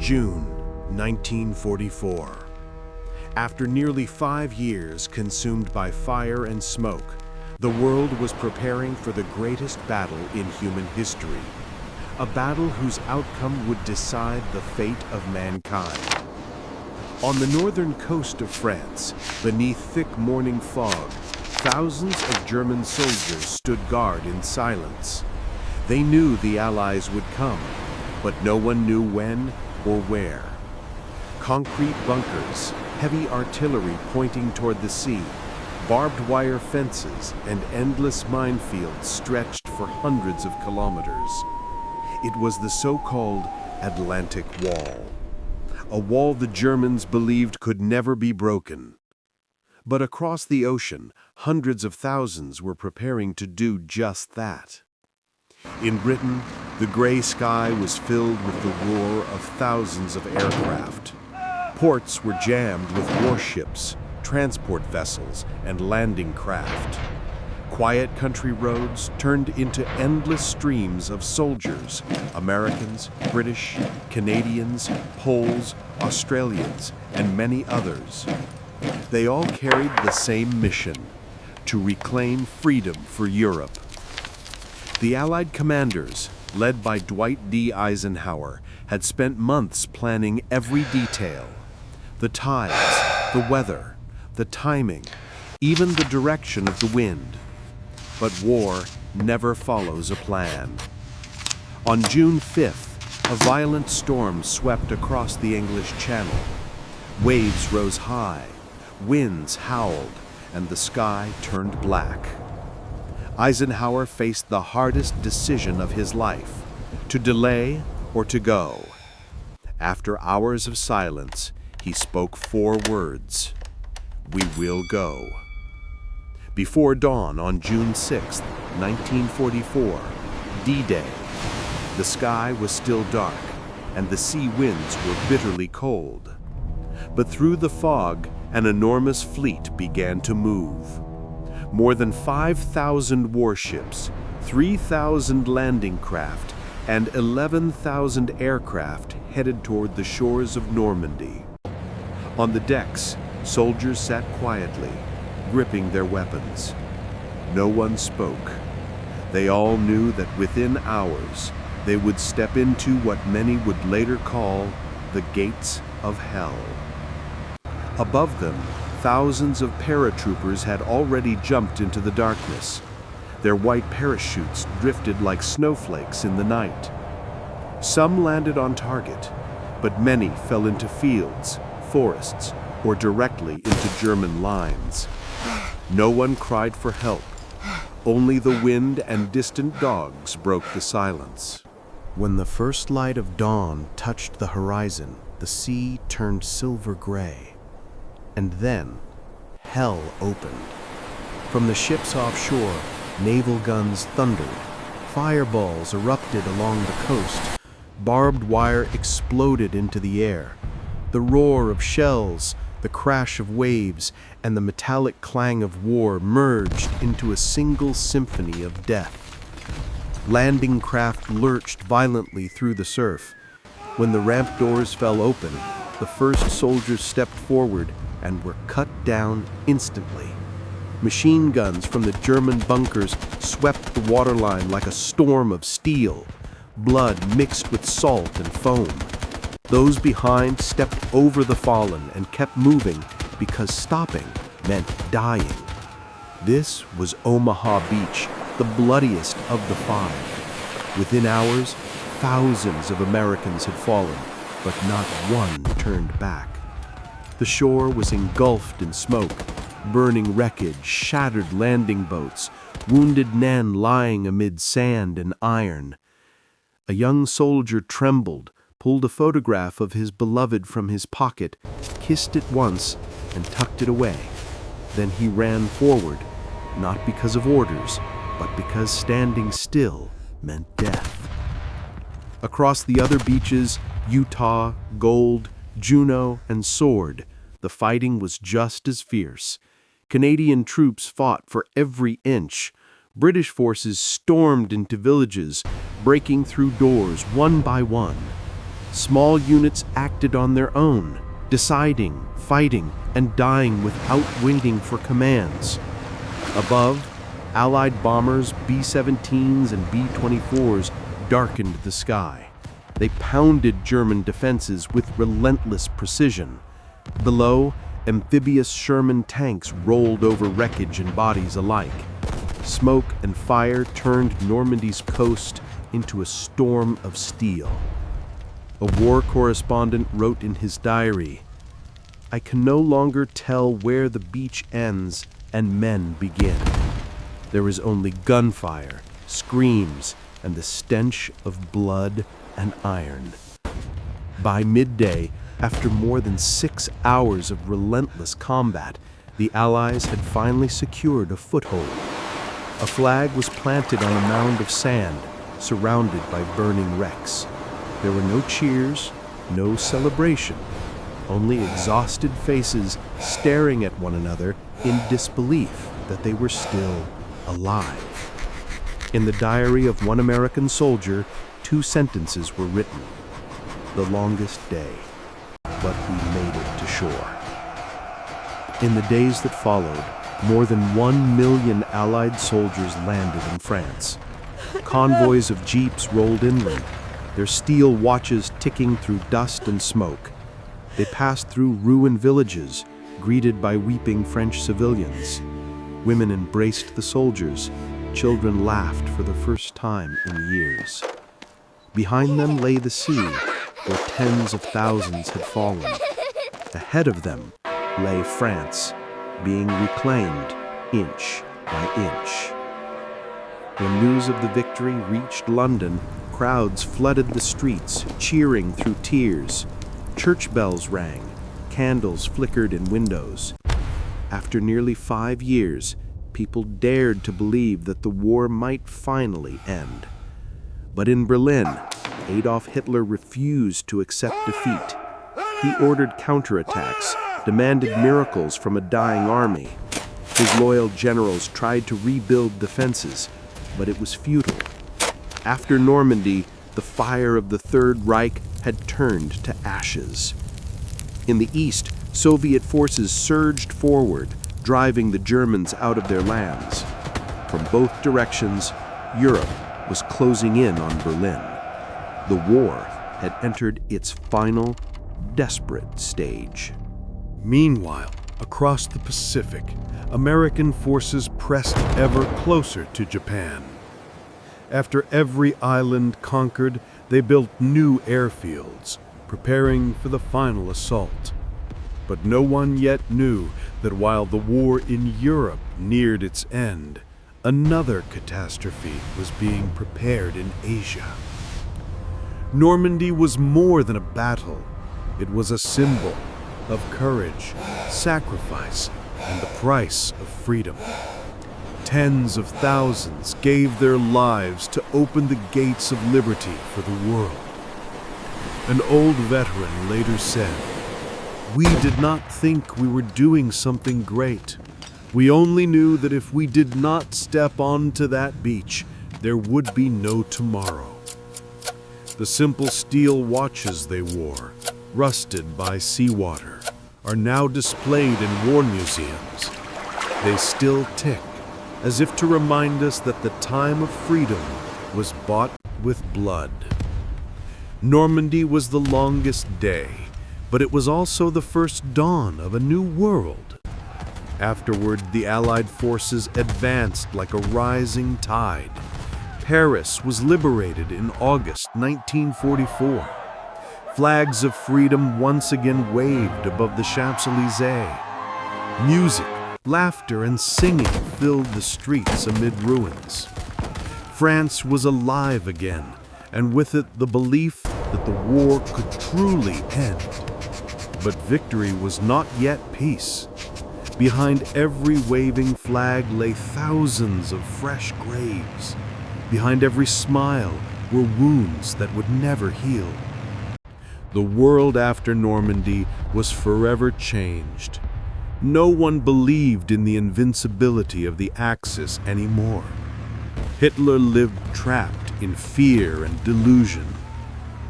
June 1944. After nearly 5 years consumed by fire and smoke, the world was preparing for the greatest battle in human history. A battle whose outcome would decide the fate of mankind. On the northern coast of France, beneath thick morning fog, thousands of German soldiers stood guard in silence. They knew the Allies would come, but no one knew when or where. Concrete bunkers, heavy artillery pointing toward the sea, barbed wire fences, and endless minefields stretched for hundreds of kilometers. It was the so-called Atlantic Wall, a wall the Germans believed could never be broken. But across the ocean, hundreds of thousands were preparing to do just that. In Britain, the gray sky was filled with the roar of thousands of aircraft. Ports were jammed with warships, transport vessels, and landing craft. Quiet country roads turned into endless streams of soldiers, Americans, British, Canadians, Poles, Australians, and many others. They all carried the same mission: to reclaim freedom for Europe. The Allied commanders, led by Dwight D. Eisenhower, had spent months planning every detail. The tides, the weather, the timing, even the direction of the wind. But war never follows a plan. On June 5th, a violent storm swept across the English Channel. Waves rose high, winds howled, and the sky turned black. Eisenhower faced the hardest decision of his life: to delay or to go. After hours of silence, he spoke 4 words: "We will go." Before dawn on June 6, 1944, D-Day, the sky was still dark and the sea winds were bitterly cold. But through the fog, an enormous fleet began to move. More than 5,000 warships, 3,000 landing craft, and 11,000 aircraft headed toward the shores of Normandy. On the decks, soldiers sat quietly, gripping their weapons. No one spoke. They all knew that within hours, they would step into what many would later call the gates of hell. Above them, thousands of paratroopers had already jumped into the darkness. Their white parachutes drifted like snowflakes in the night. Some landed on target, but many fell into fields, forests, or directly into German lines. No one cried for help. Only the wind and distant dogs broke the silence. When the first light of dawn touched the horizon, the sea turned silver gray. And then, hell opened. From the ships offshore, naval guns thundered. Fireballs erupted along the coast. Barbed wire exploded into the air. The roar of shells, the crash of waves, and the metallic clang of war merged into a single symphony of death. Landing craft lurched violently through the surf. When the ramp doors fell open, the first soldiers stepped forward and were cut down instantly. Machine guns from the German bunkers swept the waterline like a storm of steel. Blood mixed with salt and foam. Those behind stepped over the fallen and kept moving because stopping meant dying. This was Omaha Beach, the bloodiest of the 5. Within hours, thousands of Americans had fallen, but not one turned back. The shore was engulfed in smoke, burning wreckage, shattered landing boats, wounded men lying amid sand and iron. A young soldier trembled, pulled a photograph of his beloved from his pocket, kissed it once, and tucked it away. Then he ran forward, not because of orders, but because standing still meant death. Across the other beaches, Utah, Gold, Juno, and Sword, the fighting was just as fierce. Canadian troops fought for every inch. British forces stormed into villages, breaking through doors one by one. Small units acted on their own, deciding, fighting, and dying without waiting for commands. Above, Allied bombers B-17s and B-24s darkened the sky. They pounded German defenses with relentless precision. Below, amphibious Sherman tanks rolled over wreckage and bodies alike. Smoke and fire turned Normandy's coast into a storm of steel. A war correspondent wrote in his diary, "I can no longer tell where the beach ends and men begin. There is only gunfire, screams, and the stench of blood and iron." By midday, after more than 6 hours of relentless combat, the Allies had finally secured a foothold. A flag was planted on a mound of sand, surrounded by burning wrecks. There were no cheers, no celebration, only exhausted faces staring at one another in disbelief that they were still alive. In the diary of one American soldier, 2 sentences were written. "The longest day, but we made it to shore." In the days that followed, more than 1 million Allied soldiers landed in France. Convoys of jeeps rolled inland, their steel watches ticking through dust and smoke. They passed through ruined villages, greeted by weeping French civilians. Women embraced the soldiers. Children laughed for the first time in years. Behind them lay the sea, where tens of thousands had fallen. Ahead of them lay France, being reclaimed inch by inch. When news of the victory reached London, crowds flooded the streets, cheering through tears. Church bells rang, candles flickered in windows. After nearly 5 years, people dared to believe that the war might finally end. But in Berlin, Adolf Hitler refused to accept defeat. He ordered counterattacks, demanded miracles from a dying army. His loyal generals tried to rebuild defenses, but it was futile. After Normandy, the fire of the Third Reich had turned to ashes. In the east, Soviet forces surged forward, driving the Germans out of their lands. From both directions, Europe was closing in on Berlin. The war had entered its final, desperate stage. Meanwhile, across the Pacific, American forces pressed ever closer to Japan. After every island conquered, they built new airfields, preparing for the final assault. But no one yet knew that while the war in Europe neared its end, another catastrophe was being prepared in Asia. Normandy was more than a battle. It was a symbol of courage, sacrifice, and the price of freedom. Tens of thousands gave their lives to open the gates of liberty for the world. An old veteran later said, "We did not think we were doing something great. We only knew that if we did not step onto that beach, there would be no tomorrow." The simple steel watches they wore, rusted by seawater, are now displayed in war museums. They still tick, as if to remind us that the time of freedom was bought with blood. Normandy was the longest day, but it was also the first dawn of a new world. Afterward, the Allied forces advanced like a rising tide. Paris was liberated in August 1944. Flags of freedom once again waved above the Champs-Élysées. Music, laughter, and singing filled the streets amid ruins. France was alive again, and with it the belief that the war could truly end. But victory was not yet peace. Behind every waving flag lay thousands of fresh graves. Behind every smile were wounds that would never heal. The world after Normandy was forever changed. No one believed in the invincibility of the Axis anymore. Hitler lived trapped in fear and delusion.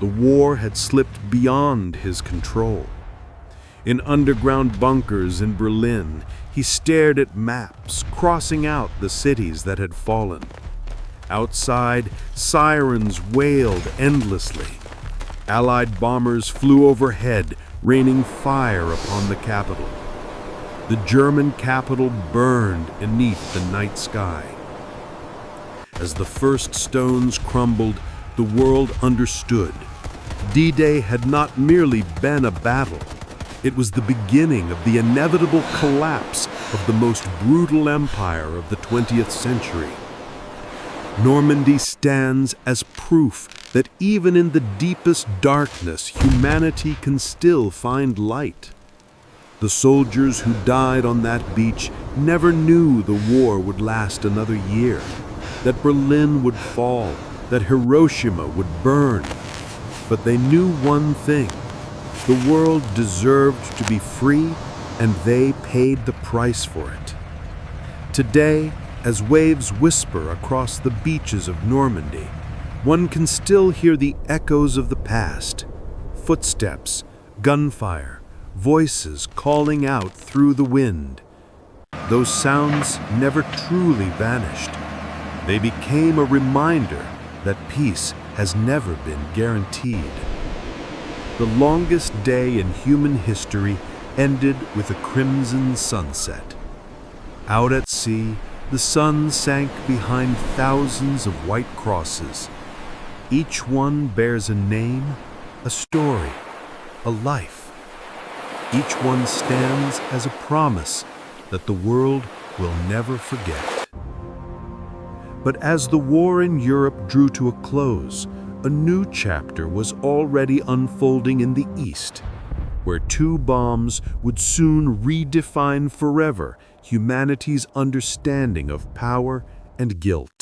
The war had slipped beyond his control. In underground bunkers in Berlin, he stared at maps, crossing out the cities that had fallen. Outside, sirens wailed endlessly. Allied bombers flew overhead, raining fire upon the capital. The German capital burned beneath the night sky. As the first stones crumbled, the world understood. D-Day had not merely been a battle. It was the beginning of the inevitable collapse of the most brutal empire of the 20th century. Normandy stands as proof that even in the deepest darkness, humanity can still find light. The soldiers who died on that beach never knew the war would last another year, that Berlin would fall, that Hiroshima would burn. But they knew one thing: the world deserved to be free, and they paid the price for it. Today, as waves whisper across the beaches of Normandy, one can still hear the echoes of the past: footsteps, gunfire, voices calling out through the wind. Those sounds never truly vanished. They became a reminder that peace has never been guaranteed. The longest day in human history ended with a crimson sunset. Out at sea, the sun sank behind thousands of white crosses. Each one bears a name, a story, a life. Each one stands as a promise that the world will never forget. But as the war in Europe drew to a close, a new chapter was already unfolding in the East, where two bombs would soon redefine forever humanity's understanding of power and guilt.